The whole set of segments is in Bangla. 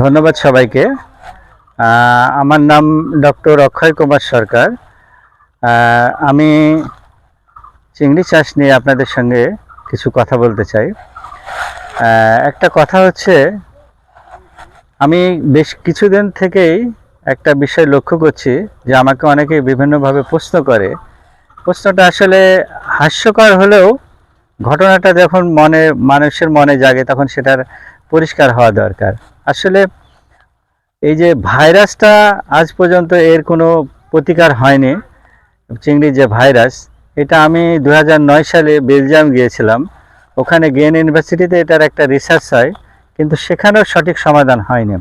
ধন্যবাদ সবাইকে। আমার নাম ডক্টর অক্ষয় কুমার সরকার। আমি চিংড়ি চাষ নিয়ে আপনাদের সঙ্গে কিছু কথা বলতে চাই। একটা কথা হচ্ছে, আমি বেশ কিছুদিন থেকেই একটা বিষয় লক্ষ্য করছি যে আমাকে অনেকে বিভিন্নভাবে প্রশ্ন করে। প্রশ্নটা আসলে হাস্যকর হলেও ঘটনাটা যখন মানুষের মনে জাগে তখন সেটার পরিষ্কার হওয়া দরকার। আসলে এই যে ভাইরাসটা আজ পর্যন্ত এর কোনো প্রতিকার হয়নি। চিংড়ির যে ভাইরাস, এটা আমি 2009 সালে বেলজিয়াম গিয়েছিলাম। ওখানে গেন ইউনিভার্সিটিতে এটার একটা রিসার্চ হয়, কিন্তু সেখানেও সঠিক সমাধান হয়নি।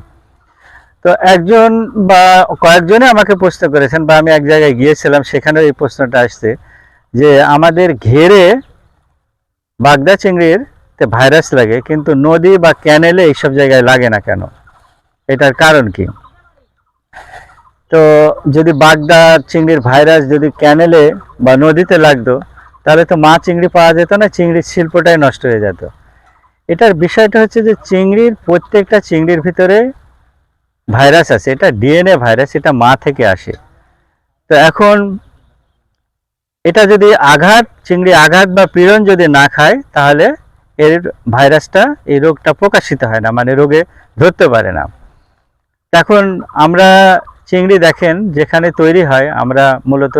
তো একজন বা কয়েকজনে আমাকে প্রশ্ন করেছেন, বা আমি এক জায়গায় গিয়েছিলাম সেখানেও এই প্রশ্নটা আসছে যে আমাদের ঘেরে বাগদা চিংড়ির ভাইরাস লাগে, কিন্তু নদী বা ক্যানেলে এইসব জায়গায় লাগে না কেন? এটার কারণ কি? তো যদি বাগদা চিংড়ির ভাইরাস যদি ক্যানেলে বা নদীতে লাগতো, তাহলে তো মা চিংড়ি পাওয়া যেত না, চিংড়ির শিল্পটাই নষ্ট হয়ে যেত। এটার বিষয়টা হচ্ছে যে চিংড়ির প্রত্যেকটা চিংড়ির ভিতরে ভাইরাস আছে, এটা ডিএনএ ভাইরাস, এটা মা থেকে আসে। তো এখন এটা যদি চিংড়ি আঘাত বা পীড়ন যদি না খায়, তাহলে এর ভাইরাসটা, এই রোগটা প্রকাশিত হয় না, মানে রোগে ধরতে পারে না। এখন আমরা চিংড়ি দেখেন যেখানে তৈরি হয়, আমরা মূলত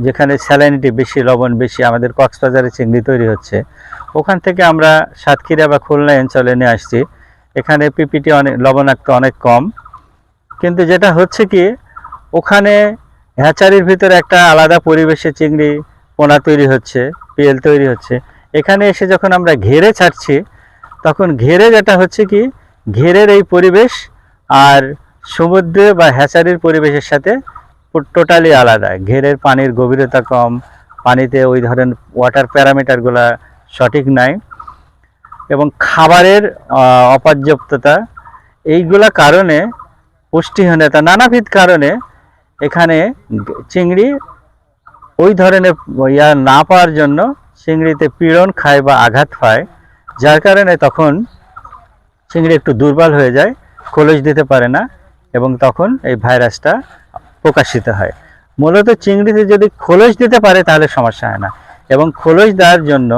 যেখানে স্যালাইনিটি বেশি, লবণ বেশি, আমাদের কক্সবাজারে চিংড়ি তৈরি হচ্ছে, ওখান থেকে আমরা সাতক্ষীরা বা খুলনা অঞ্চলে নিয়ে আসছি। এখানে পিপিটি অনেক লবণাক্ত, অনেক কম। কিন্তু যেটা হচ্ছে কি, ওখানে হ্যাচারির ভিতরে একটা আলাদা পরিবেশে চিংড়ি পোনা তৈরি হচ্ছে, পিএল তৈরি হচ্ছে। এখানে এসে যখন আমরা ঘেরে ছাড়ছি, তখন ঘেরে যেটা হচ্ছে কি, ঘেরের এই পরিবেশ আর সমুদ্রে বা হ্যাচারির পরিবেশের সাথে টোটালি আলাদা। ঘেরের পানির গভীরতা কম, পানিতে ওই ধরেন ওয়াটার প্যারামিটারগুলো সঠিক নাই, এবং খাবারের অপর্যাপ্ততা, এইগুলা কারণে, পুষ্টিহীনতা, নানাবিধ কারণে এখানে চিংড়ি ওই ধরনের না পাওয়ার জন্য চিংড়িতে পীড়ন খায় বা আঘাত পায়, যার কারণে তখন চিংড়ি একটু দুর্বল হয়ে যায়, খোলস দিতে পারে না, এবং তখন এই ভাইরাসটা প্রকাশিত হয়। মূলত চিংড়িতে যদি খোলস দিতে পারে তাহলে সমস্যা হয় না, এবং খোলস দেওয়ার জন্য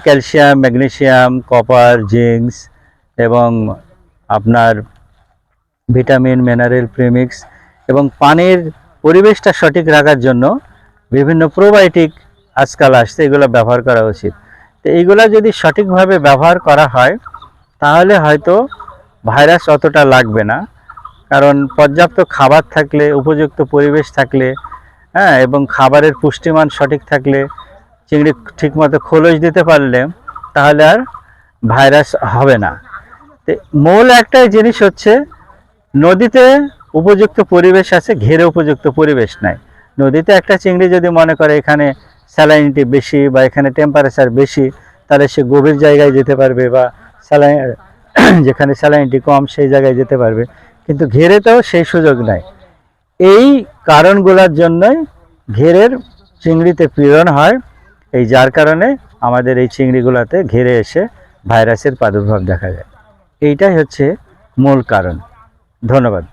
ক্যালসিয়াম, ম্যাগনেসিয়াম, কপার, জিঙ্কস এবং আপনার ভিটামিন, মিনারেল প্রিমিক্স, এবং পানির পরিবেশটা সঠিক রাখার জন্য বিভিন্ন প্রোবায়োটিক আজকাল আসছে, এগুলো ব্যবহার করা উচিত। তো এইগুলো যদি সঠিকভাবে ব্যবহার করা হয়, তাহলে হয়তো ভাইরাস অতটা লাগবে না। কারণ পর্যাপ্ত খাবার থাকলে, উপযুক্ত পরিবেশ থাকলে, হ্যাঁ, এবং খাবারের পুষ্টিমান সঠিক থাকলে, চিংড়ি ঠিকমতো খোলস দিতে পারলে, তাহলে আর ভাইরাস হবে না। তো মূল একটাই জিনিস হচ্ছে, নদীতে উপযুক্ত পরিবেশ আছে, ঘেরে উপযুক্ত পরিবেশ নাই। নদীতে একটা চিংড়ি যদি মনে করে এখানে স্যালাইনিটি বেশি বা এখানে টেম্পারেচার বেশি, তাহলে সে গভীর জায়গায় যেতে পারবে, বা যেখানে স্যালাইনিটি কম সেই জায়গায় যেতে পারবে। কিন্তু ঘেরেতেও সেই সুযোগ নাই। এই কারণগুলোর জন্যই ঘেরের চিংড়িতে পীড়ন হয়, এই যার কারণে আমাদের এই চিংড়িগুলোতে ঘেরে এসে ভাইরাসের প্রাদুর্ভাব দেখা যায়। এইটাই হচ্ছে মূল কারণ। ধন্যবাদ।